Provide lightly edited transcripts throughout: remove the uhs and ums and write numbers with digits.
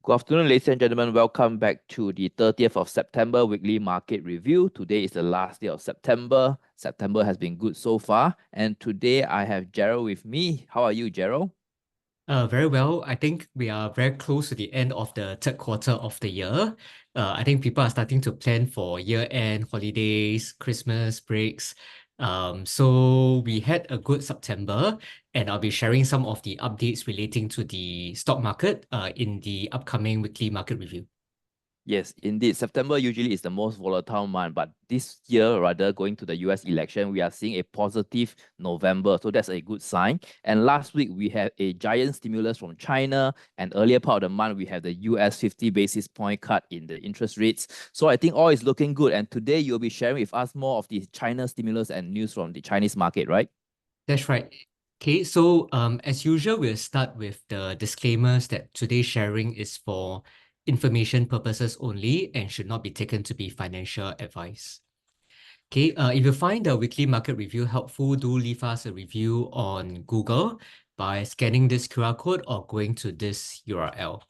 Good afternoon, ladies and gentlemen. Welcome back to the 30th of September weekly market review. Today is the last day of September. September has been good so far. And today I have Gerald with me. How are you, Gerald? Very well. I think we are very close to the end of the third quarter of the year. I think people are starting to plan for year-end holidays, Christmas breaks. So we had a good September, and I'll be sharing some of the updates relating to the stock market in the upcoming weekly market review. Yes, indeed. September usually is the most volatile month, but this year, rather going to the US election, we are seeing a positive November. So that's a good sign. And last week, we had a giant stimulus from China. And earlier part of the month, we have the US 50 basis point cut in the interest rates. So I think all is looking good. And today, you'll be sharing with us more of the China stimulus and news from the Chinese market, right? That's right. Okay, so as usual, we'll start with the disclaimers that today's sharing is for information purposes only and should not be taken to be financial advice. Okay, if you find the weekly market review helpful, do leave us a review on Google by scanning this QR code or going to this URL.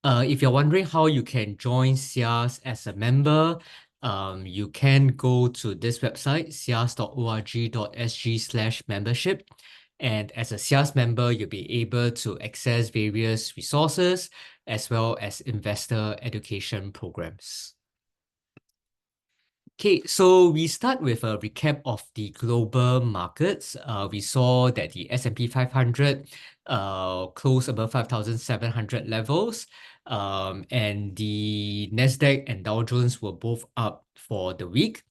If you're wondering how you can join SIAS as a member, you can go to this website, sias.org.sg/membership. And as a SIAS member, you'll be able to access various resources as well as investor education programs. Okay, so we start with a recap of the global markets. We saw that the S&P 500 closed above 5,700 levels, and the Nasdaq and Dow Jones were both up for the week.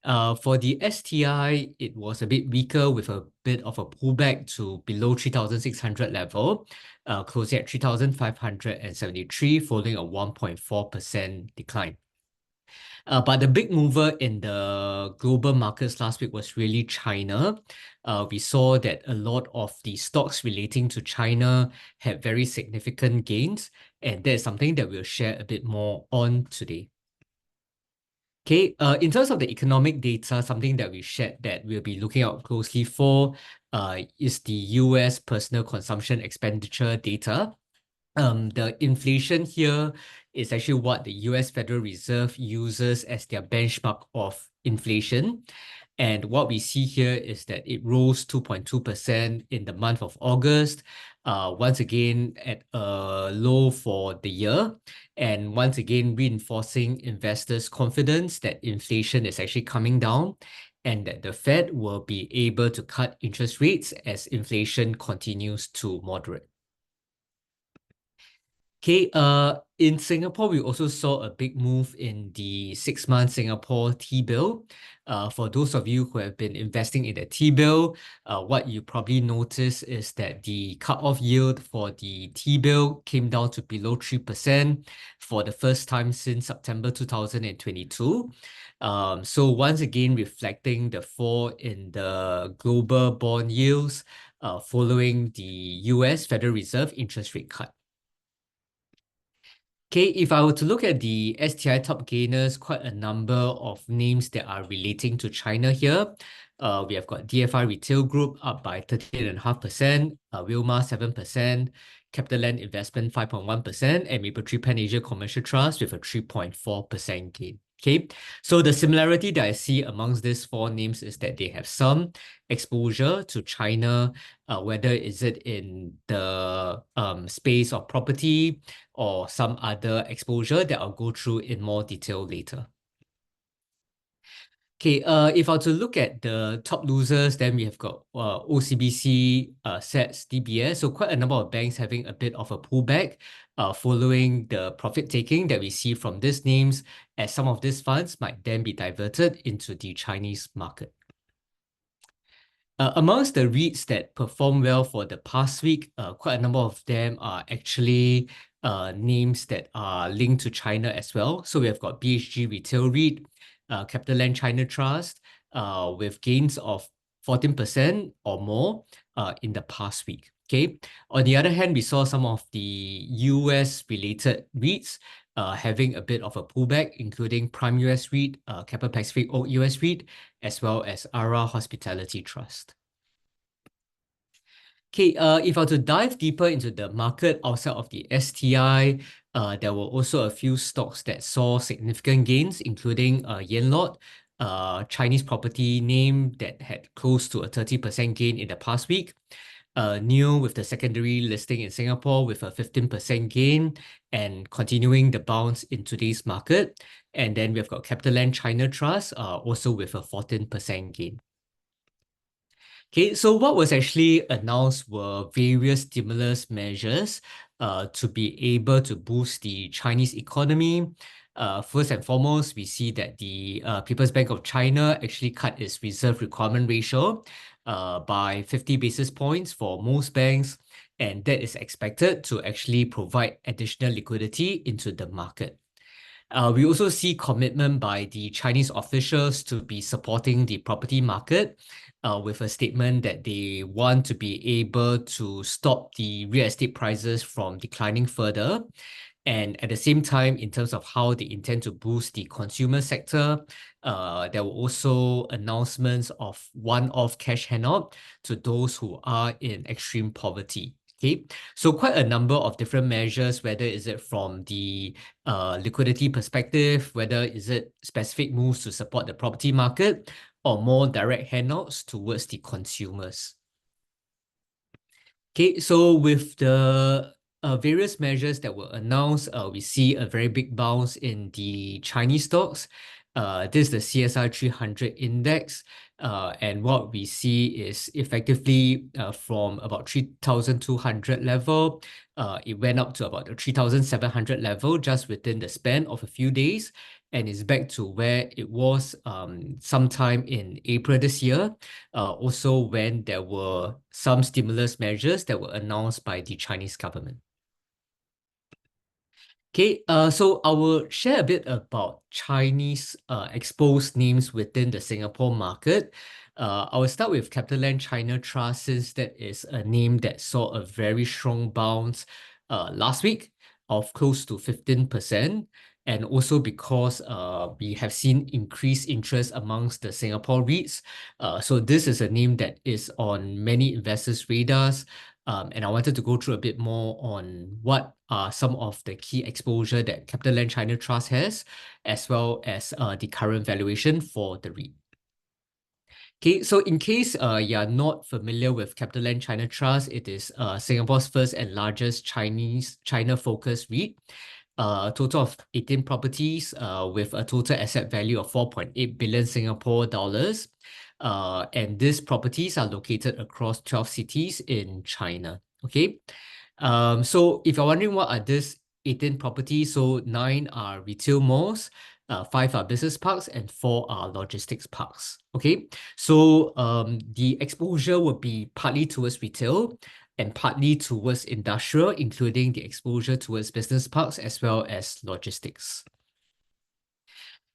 For the STI, it was a bit weaker with a bit of a pullback to below 3,600 level, closing at 3,573, following a 1.4% decline. But the big mover in the global markets last week was really China. We saw that a lot of the stocks relating to China had very significant gains, and that is something that we'll share a bit more on today. Okay, in terms of the economic data, something that we shared that we'll be looking out closely for is the US personal consumption expenditure data. The inflation here is actually what the US Federal Reserve uses as their benchmark of inflation. And what we see here is that it rose 2.2% in the month of August, once again at a low for the year, and once again reinforcing investors' confidence that inflation is actually coming down and that the Fed will be able to cut interest rates as inflation continues to moderate. Okay, in Singapore, we also saw a big move in the 6-month Singapore T-bill. For those of you who have been investing in the T-bill, what you probably notice is that the cut-off yield for the T-bill came down to below 3% for the first time since September 2022. So once again, reflecting the fall in the global bond yields following the US Federal Reserve interest rate cut. Okay, if I were to look at the STI top gainers, quite a number of names that are relating to China here. We have got DFI Retail Group up by 13.5%, Wilmar 7%, CapitaLand Investment 5.1%, and Mapletree Pan Asia Commercial Trust with a 3.4% gain. Okay, so the similarity that I see amongst these four names is that they have some exposure to China, whether is it in the space of property or some other exposure that I'll go through in more detail later. Okay, if I were to look at the top losers, then we have got OCBC, SETS, DBS. So quite a number of banks having a bit of a pullback following the profit taking that we see from these names, as some of these funds might then be diverted into the Chinese market. Amongst the REITs that performed well for the past week, quite a number of them are actually names that are linked to China as well. So we have got BHG Retail REIT, CapitaLand China Trust, with gains of 14% or more in the past week. Okay. On the other hand, we saw some of the US-related REITs having a bit of a pullback, including Prime US REIT, Capital Pacific Oak US REIT, as well as ARA Hospitality Trust. Okay, if I were to dive deeper into the market outside of the STI, there were also a few stocks that saw significant gains, including Yanlot, Chinese property name that had close to a 30% gain in the past week. New with the secondary listing in Singapore with a 15% gain and continuing the bounce in today's market. And then we've got CapitaLand China Trust, also with a 14% gain. Okay, so what was actually announced were various stimulus measures to be able to boost the Chinese economy. First and foremost, we see that the People's Bank of China actually cut its reserve requirement ratio by 50 basis points for most banks, and that is expected to actually provide additional liquidity into the market. We also see commitment by the Chinese officials to be supporting the property market with a statement that they want to be able to stop the real estate prices from declining further. And at the same time, in terms of how they intend to boost the consumer sector, there were also announcements of one-off cash handout to those who are in extreme poverty. Okay, so quite a number of different measures, whether is it from the liquidity perspective, whether is it specific moves to support the property market, or more direct handouts towards the consumers. Okay, so with the various measures that were announced, we see a very big bounce in the Chinese stocks. This is the CSI 300 index. And what we see is effectively from about 3,200 level, it went up to about the 3,700 level just within the span of a few days, and is back to where it was sometime in April this year, also when there were some stimulus measures that were announced by the Chinese government. Okay, so I will share a bit about Chinese exposed names within the Singapore market. I will start with CapitaLand China Trust, since that is a name that saw a very strong bounce last week of close to 15%. And also because we have seen increased interest amongst the Singapore REITs. So this is a name that is on many investors' radars. And I wanted to go through a bit more on what are some of the key exposure that CapitaLand China Trust has, as well as the current valuation for the REIT. Okay, so in case you are not familiar with CapitaLand China Trust, it is Singapore's first and largest China-focused REIT. Total of 18 properties with a total asset value of 4.8 billion Singapore dollars. And these properties are located across 12 cities in China. Okay, so if you're wondering what are these 18 properties, so 9 are retail malls, 5 are business parks, and 4 are logistics parks. Okay, so the exposure would be partly towards retail and partly towards industrial, including the exposure towards business parks as well as logistics.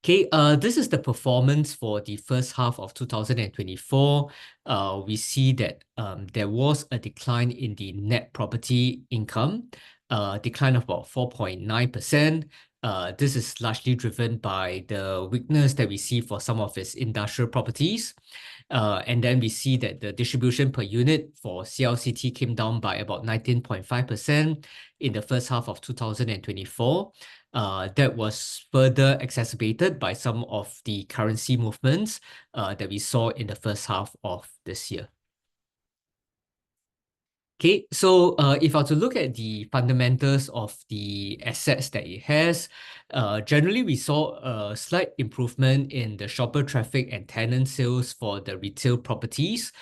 Okay, this is the performance for the first half of 2024. We see that there was a decline in the net property income, decline of about 4.9%. This is largely driven by the weakness that we see for some of its industrial properties. And then we see that the distribution per unit for CLCT came down by about 19.5% in the first half of 2024. That was further exacerbated by some of the currency movements that we saw in the first half of this year. Okay, so if I were to look at the fundamentals of the assets that it has, generally we saw a slight improvement in the shopper traffic and tenant sales for the retail properties.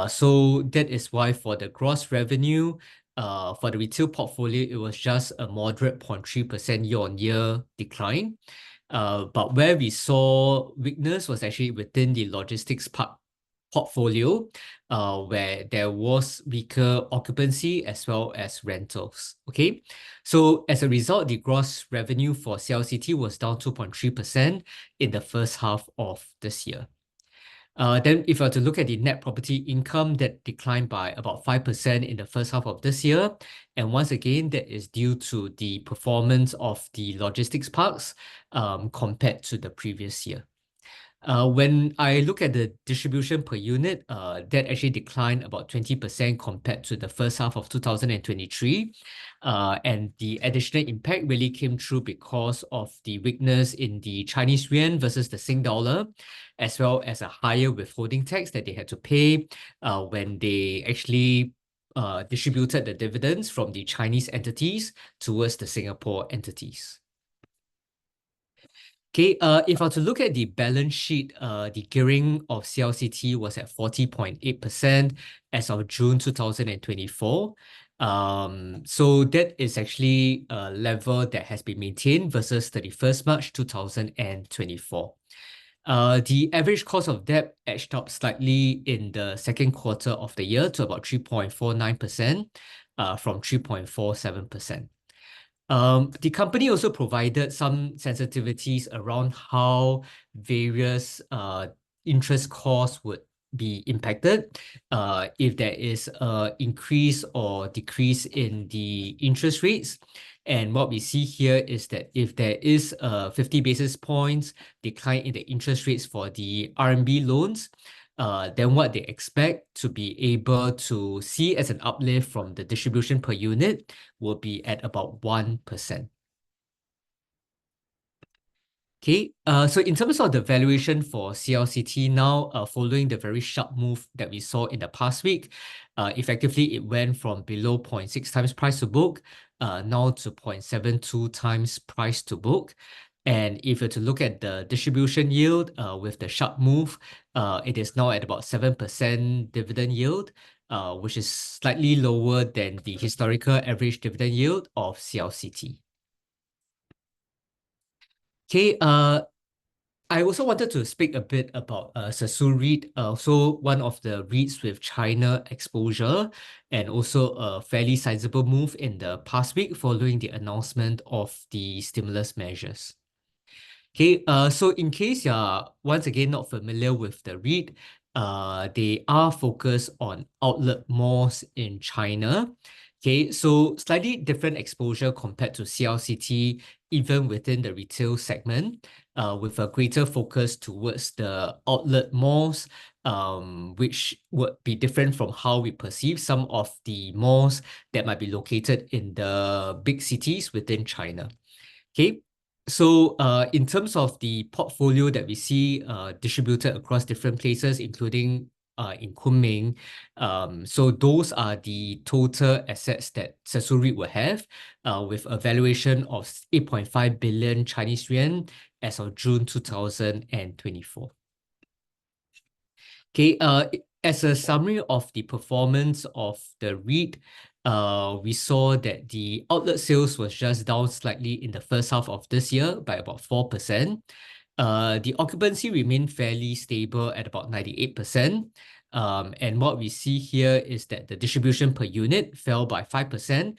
So that is why for the gross revenue, for the retail portfolio, it was just a moderate 0.3% year-on-year decline. But where we saw weakness was actually within the logistics part portfolio, where there was weaker occupancy as well as rentals. Okay, so as a result, the gross revenue for CLCT was down 2.3% in the first half of this year. Then if I were to look at the net property income, that declined by about 5% in the first half of this year. And once again, that is due to the performance of the logistics parks compared to the previous year. When I look at the distribution per unit, that actually declined about 20% compared to the first half of 2023. And the additional impact really came through because of the weakness in the Chinese yuan versus the Sing dollar, as well as a higher withholding tax that they had to pay when they actually distributed the dividends from the Chinese entities towards the Singapore entities. Okay, if I were to look at the balance sheet, the gearing of CLCT was at 40.8% as of June 2024. So that is actually a level that has been maintained versus 31st March 2024. The average cost of debt edged up slightly in the second quarter of the year to about 3.49% from 3.47%. The company also provided some sensitivities around how various interest costs would be impacted if there is an increase or decrease in the interest rates. And what we see here is that if there is a 50 basis points decline in the interest rates for the RMB loans, then what they expect to be able to see as an uplift from the distribution per unit will be at about 1%. Okay, so in terms of the valuation for CLCT now, following the very sharp move that we saw in the past week, effectively it went from below 0.6 times price to book, now to 0.72 times price to book. And if you're to look at the distribution yield with the sharp move, it is now at about 7% dividend yield, which is slightly lower than the historical average dividend yield of CLCT. Okay, I also wanted to speak a bit about Sasseur REIT, also one of the REITs with China exposure, and also a fairly sizable move in the past week following the announcement of the stimulus measures. Okay, so in case you're once again not familiar with the REIT, they are focused on outlet malls in China. Okay, so slightly different exposure compared to CLCT, even within the retail segment, with a greater focus towards the outlet malls, which would be different from how we perceive some of the malls that might be located in the big cities within China. Okay, so in terms of the portfolio that we see distributed across different places, including in Kunming, so those are the total assets that Sasseur REIT will have, with a valuation of 8.5 billion Chinese yuan as of June 2024. Okay, as a summary of the performance of the REIT, we saw that the outlet sales was just down slightly in the first half of this year by about 4%. The occupancy remained fairly stable at about 98%. And what we see here is that the distribution per unit fell by 5%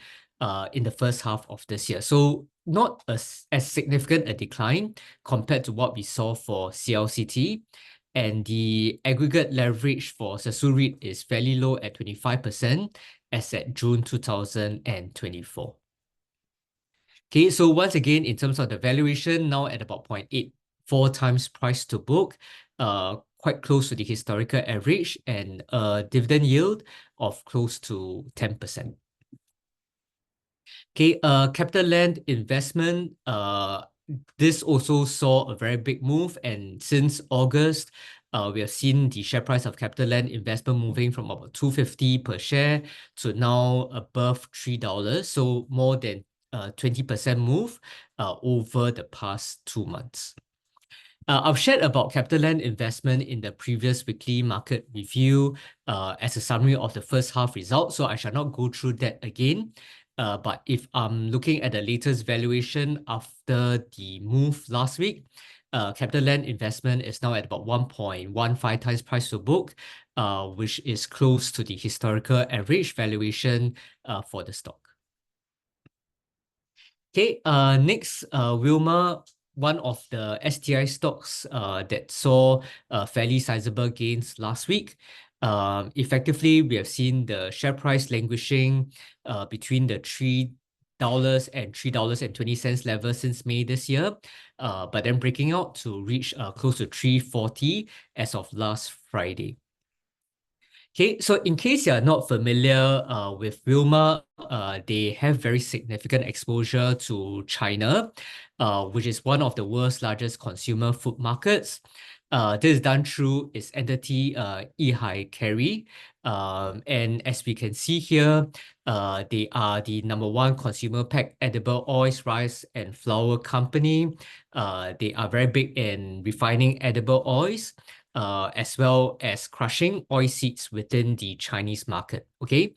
in the first half of this year. So not as significant a decline compared to what we saw for CLCT. And the aggregate leverage for Sasseur REIT is fairly low at 25% as at June 2024. Okay, so once again, in terms of the valuation, now at about 0.84 times price to book, quite close to the historical average, and a dividend yield of close to 10%. Okay, CapitaLand Investment, this also saw a very big move, and since August, we have seen the share price of CapitaLand Investment moving from about 250 per share to now above $3, so more than 20% move over the past 2 months. I've shared about CapitaLand Investment in the previous weekly market review as a summary of the first half results, so I shall not go through that again. But if I'm looking at the latest valuation after the move last week, CapitaLand Investment is now at about 1.15 times price to book, which is close to the historical average valuation for the stock. Okay, next, Wilmar, one of the STI stocks that saw fairly sizable gains last week. Effectively, we have seen the share price languishing between the $3 and $3.20 level since May this year, but then breaking out to reach close to 340 as of last Friday. Okay, so in case you're not familiar with Wilmar, they have very significant exposure to China, which is one of the world's largest consumer food markets. This is done through its entity, Ehai Carry. And as we can see here, they are the #1 consumer packed edible oils, rice, and flour company. They are very big in refining edible oils, as well as crushing oil seeds within the Chinese market. Okay,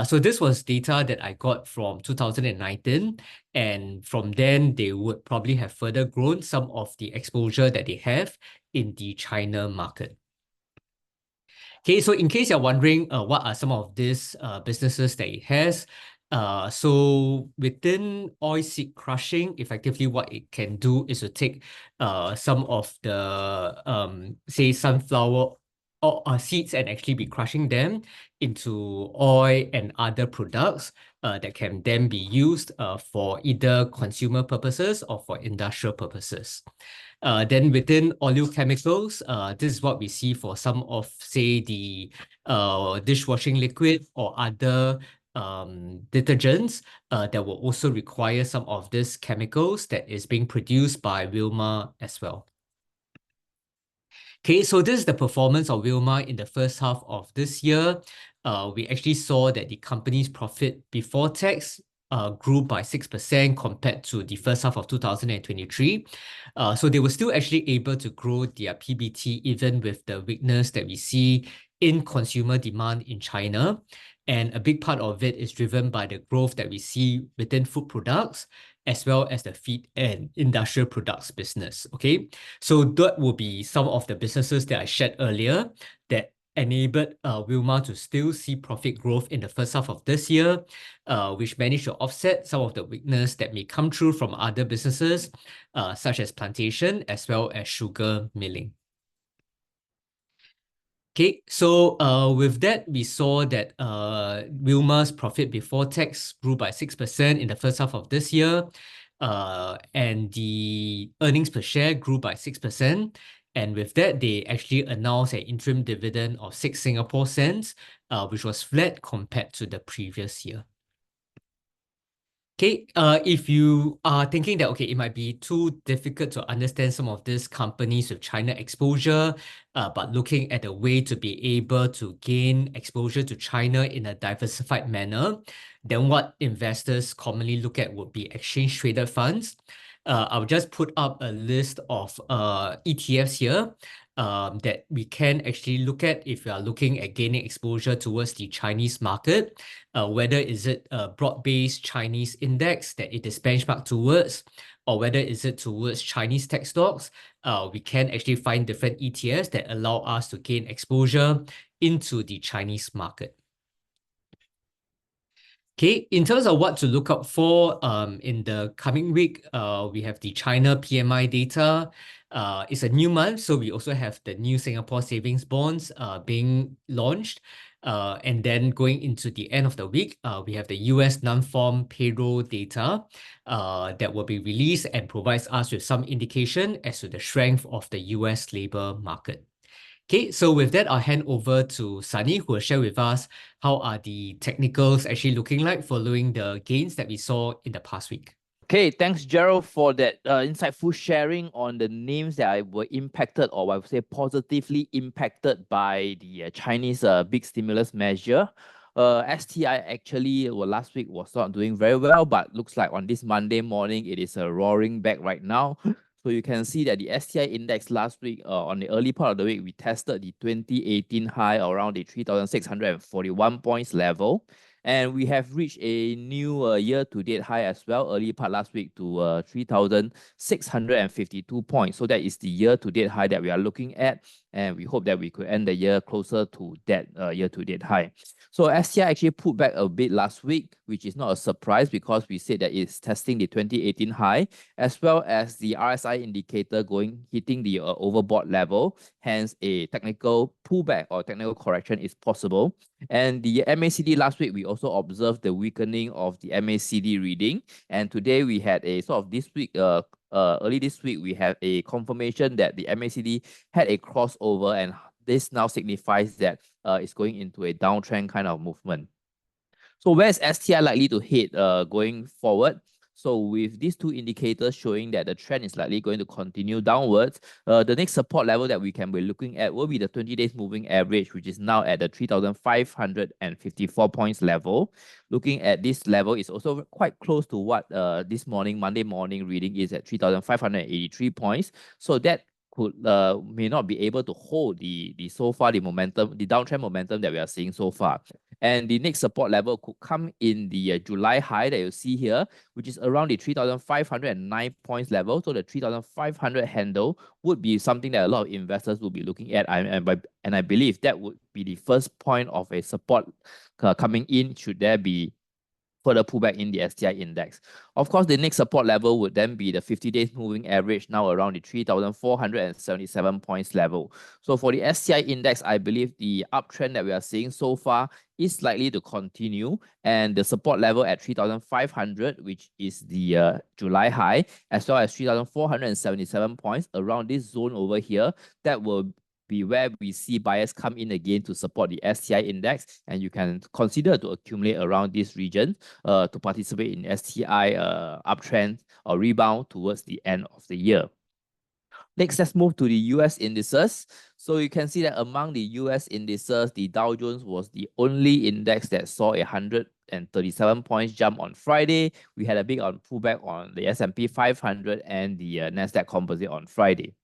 so this was data that I got from 2019, and from then they would probably have further grown some of the exposure that they have in the China market. Okay, so in case you're wondering what are some of these businesses that it has, so within oilseed crushing, effectively what it can do is to take some of the say sunflower or seeds and actually be crushing them into oil and other products that can then be used for either consumer purposes or for industrial purposes. Then within oleochemicals, this is what we see for some of, say, the dishwashing liquid or other detergents that will also require some of these chemicals that is being produced by Wilmar as well. Okay, so this is the performance of Wilmar in the first half of this year. We actually saw that the company's profit before tax grew by 6% compared to the first half of 2023. So they were still actually able to grow their PBT even with the weakness that we see in consumer demand in China. And a big part of it is driven by the growth that we see within food products, as well as the feed and industrial products business. Okay, so that will be some of the businesses that I shared earlier that enabled Wilmar to still see profit growth in the first half of this year, which managed to offset some of the weakness that may come through from other businesses, such as plantation as well as sugar milling. Okay, so with that, we saw that Wilmar's profit before tax grew by 6% in the first half of this year, and the earnings per share grew by 6%. And with that, they actually announced an interim dividend of 6 Singapore cents, which was flat compared to the previous year. Okay, if you are thinking that, okay, it might be too difficult to understand some of these companies with China exposure, but looking at a way to be able to gain exposure to China in a diversified manner, then what investors commonly look at would be exchange-traded funds. I'll just put up a list of ETFs here that we can actually look at if we are looking at gaining exposure towards the Chinese market, whether is it a broad-based Chinese index that it is benchmarked towards, or whether is it towards Chinese tech stocks. We can actually find different ETFs that allow us to gain exposure into the Chinese market. Okay, in terms of what to look out for in the coming week, we have the China PMI data. It's a new month, so we also have the new Singapore savings bonds being launched. And then going into the end of the week, we have the US non-farm payroll data that will be released and provides us with some indication as to the strength of the US labor market. Okay, so with that, I'll hand over to Sunny, who will share with us how are the technicals actually looking like following the gains that we saw in the past week. Okay, thanks, Gerald, for that insightful sharing on the names that were impacted, or I would say positively impacted by the Chinese big stimulus measure. STI actually last week was not doing very well, but looks like on this Monday morning, it is roaring back right now. So you can see that the STI index last week, on the early part of the week, we tested the 2018 high around the 3,641 points level. And we have reached a new year-to-date high as well, early part last week to 3,652 points. So that is the year-to-date high that we are looking at. and we hope that we could end the year closer to that year-to-date high. So STI actually pulled back a bit last week, which is not a surprise because we said that it's testing the 2018 high, as well as the RSI indicator hitting the overbought level. Hence, a technical pullback or technical correction is possible. And the MACD last week, we also observed the weakening of the MACD reading. And today we had a sort of this week, early this week, we have a confirmation that the MACD had a crossover, and this now signifies that it's going into a downtrend kind of movement. So where is STI likely to hit going forward? So with these two indicators showing that the trend is likely going to continue downwards, the next support level that we can be looking at will be the 20 days moving average, which is now at the 3,554 points level. Looking at this level is also quite close to what this morning, Monday morning reading is at 3,583 points. So that could may not be able to hold the so far the momentum, the downtrend momentum that we are seeing so far. And the next support level could come in the July high that you see here, which is around the 3,509 points level. So the 3,500 handle would be something that a lot of investors will be looking at. And I believe that would be the first point of a support coming in should there be further pullback in the STI index. Of course, the next support level would then be the 50 days moving average, now around the 3,477 points level. So for the STI index, I believe the uptrend that we are seeing so far is likely to continue, and the support level at 3,500, which is the July high, as well as 3,477 points around this zone over here, that will be where we see buyers come in again to support the STI index, and you can consider to accumulate around this region to participate in STI uptrend or rebound towards the end of the year. Next, let's move to the US indices. So you can see that among the US indices, the Dow Jones was the only index that saw a 137 points jump on Friday. We had a big pullback on the S&P 500 and the Nasdaq Composite on Friday.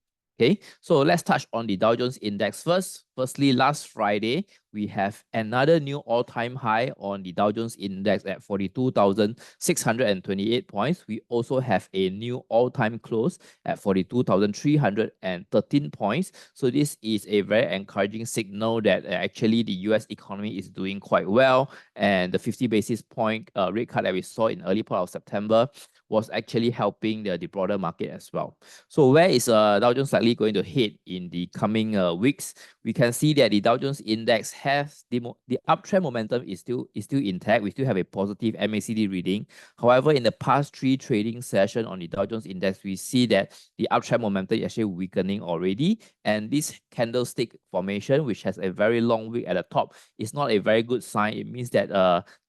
Okay, so let's touch on the Dow Jones Index first. Firstly, last Friday, we have another new all-time high on the Dow Jones Index at 42,628 points. We also have a new all-time close at 42,313 points. So this is a very encouraging signal that actually the US economy is doing quite well. And the 50 basis point rate cut that we saw in early part of September was actually helping the broader market as well. So where is Dow Jones likely going to hit in the coming weeks? We can see that the Dow Jones Index has the uptrend momentum is still intact. We still have a positive MACD reading. However, in the past 3 trading sessions on the Dow Jones Index, we see that the uptrend momentum is actually weakening already. And this candlestick formation, which has a very long wick at the top, is not a very good sign. It means that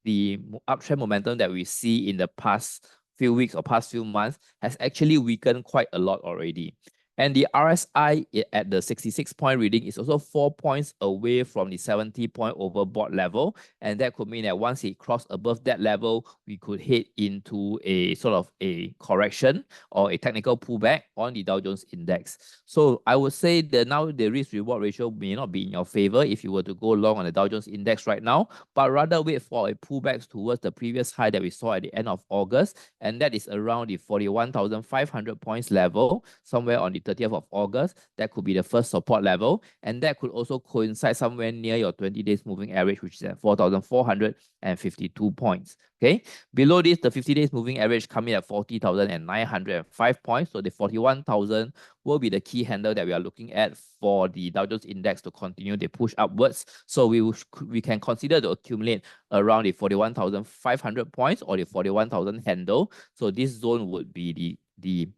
the uptrend momentum that we see in the past few weeks or past few months has actually weakened quite a lot already. And the RSI at the 66-point reading is also 4 points away from the 70-point overbought level. And that could mean that once it crosses above that level, we could head into a sort of a correction or a technical pullback on the Dow Jones Index. So I would say that now the risk-reward ratio may not be in your favor if you were to go long on the Dow Jones Index right now, but rather wait for a pullback towards the previous high that we saw at the end of August. And that is around the 41,500 points level, somewhere on the 30th of August. That could be the first support level, and that could also coincide somewhere near your 20 days moving average, which is at 4,452 points. Okay, below this, the 50 days moving average coming at 40,905 points. So the 41,000 will be the key handle that we are looking at for the Dow Jones Index to continue the push upwards. So we can consider to accumulate around the 41,500 points or the 41,000 handle. So this zone would be the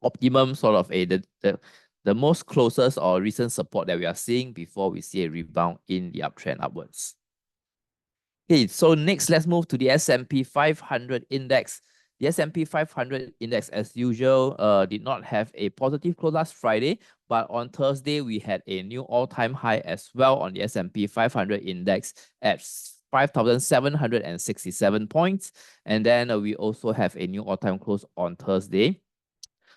optimum sort of the most closest or recent support that we are seeing before we see a rebound in the uptrend upwards. Okay, so next let's move to the S&P 500 index. The S&P 500 index, as usual, did not have a positive close last Friday, but on Thursday we had a new all-time high as well on the S&P 500 index at 5,767 points, and then we also have a new all-time close on Thursday.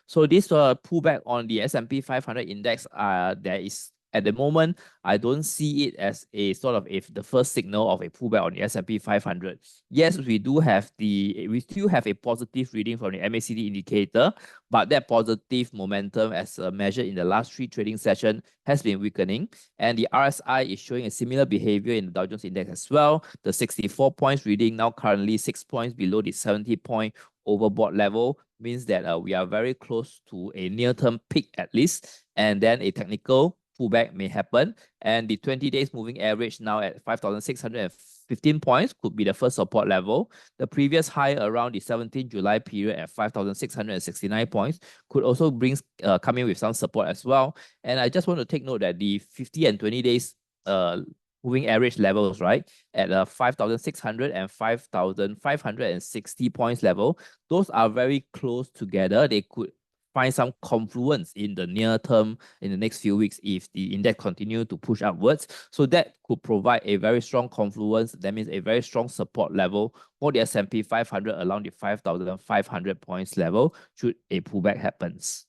So this pullback on the S&P 500 index, there is at the moment, I don't see it as a sort of the first signal of a pullback on the S&P 500. Yes, we still have a positive reading from the MACD indicator, but that positive momentum as measured in the last 3 trading sessions has been weakening. And the RSI is showing a similar behavior in the Dow Jones Index as well. The 64 points reading now currently 6 points below the 70-point overbought level means that we are very close to a near-term peak at least, and then a technical pullback may happen. And the 20 days moving average now at 5,615 points could be the first support level. The previous high around the 17 July period at 5,669 points could also come in with some support as well. And I just want to take note that the 50 and 20 days moving average levels, right, at 5,600 and 5,560 points level, those are very close together. They could find some confluence in the near term in the next few weeks if the index continue to push upwards. So that could provide a very strong confluence. That means a very strong support level for the S&P 500 along the 5,500 points level should a pullback happens.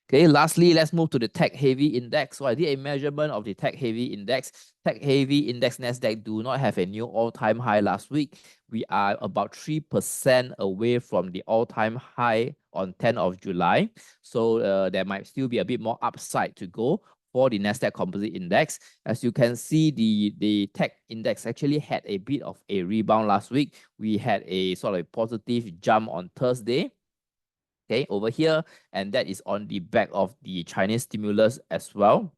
Okay, lastly, let's move to the tech-heavy index. So I did a measurement of the tech-heavy index. Tech-heavy index Nasdaq do not have a new all-time high last week. We are about 3% away from the all-time high on 10th of July. So there might still be a bit more upside to go for the Nasdaq Composite Index. As you can see, the tech index actually had a bit of a rebound last week. We had a sort of positive jump on Thursday. Okay, over here, and that is on the back of the Chinese stimulus as well.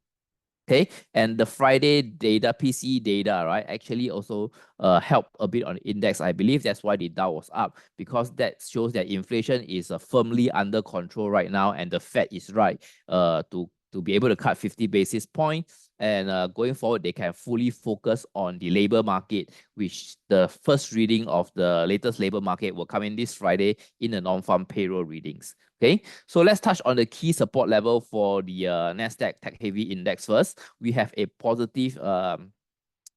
Okay, and the Friday data, PCE data, right, actually also helped a bit on the index. I believe that's why the Dow was up, because that shows that inflation is firmly under control right now, and the Fed is right to be able to cut 50 basis points. And going forward, they can fully focus on the labor market, which the first reading of the latest labor market will come in this Friday in the non-farm payroll readings. Okay, so let's touch on the key support level for the Nasdaq Tech Heavy Index first. We have a positive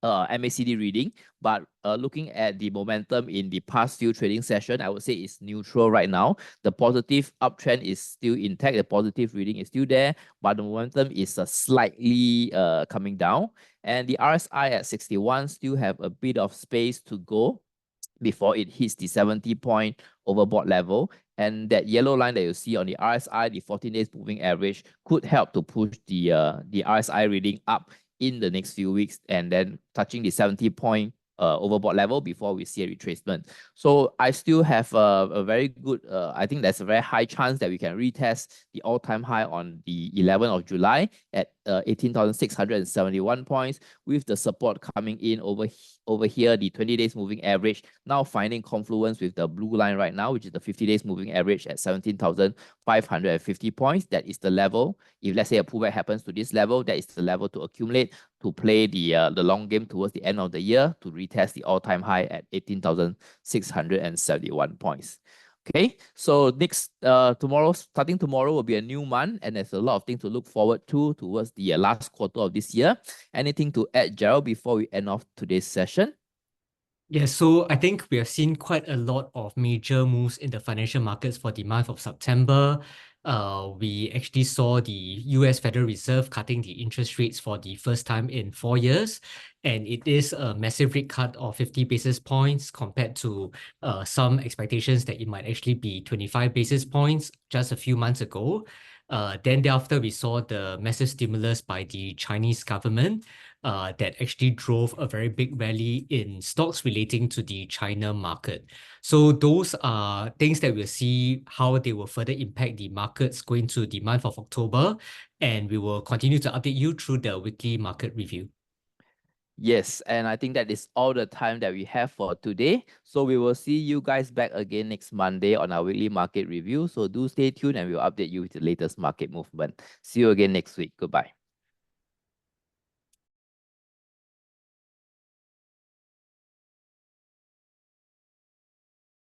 MACD reading, but looking at the momentum in the past few trading sessions, I would say it's neutral right now. The positive uptrend is still intact. The positive reading is still there, but the momentum is slightly coming down. And the RSI at 61 still have a bit of space to go before it hits the 70-point overbought level. And that yellow line that you see on the RSI, the 14 days moving average, could help to push the RSI reading up in the next few weeks, and then touching the 70-point overbought level before we see a retracement. So I still have a very good, I think there's a very high chance that we can retest the all-time high on the 11th of July at 18,671 points, with the support coming in over here, the 20 days moving average, now finding confluence with the blue line right now, which is the 50 days moving average at 17,550 points. That is the level. If let's say a pullback happens to this level, that is the level to accumulate to play the long game towards the end of the year to retest the all-time high at 18,671 points. Okay, so starting tomorrow will be a new month, and there's a lot of things to look forward to towards the last quarter of this year. Anything to add, Gerald, before we end off today's session? Yeah, so I think we have seen quite a lot of major moves in the financial markets for the month of September. We actually saw the US Federal Reserve cutting the interest rates for the first time in 4 years. And it is a massive rate cut of 50 basis points compared to some expectations that it might actually be 25 basis points just a few months ago. Then thereafter, we saw the massive stimulus by the Chinese government that actually drove a very big rally in stocks relating to the China market. So those are things that we'll see how they will further impact the markets going to the month of October. And we will continue to update you through the weekly market review. Yes, and I think that is all the time that we have for today. So we will see you guys back again next Monday on our weekly market review. So do stay tuned, and we'll update you with the latest market movement. See you again next week. Goodbye.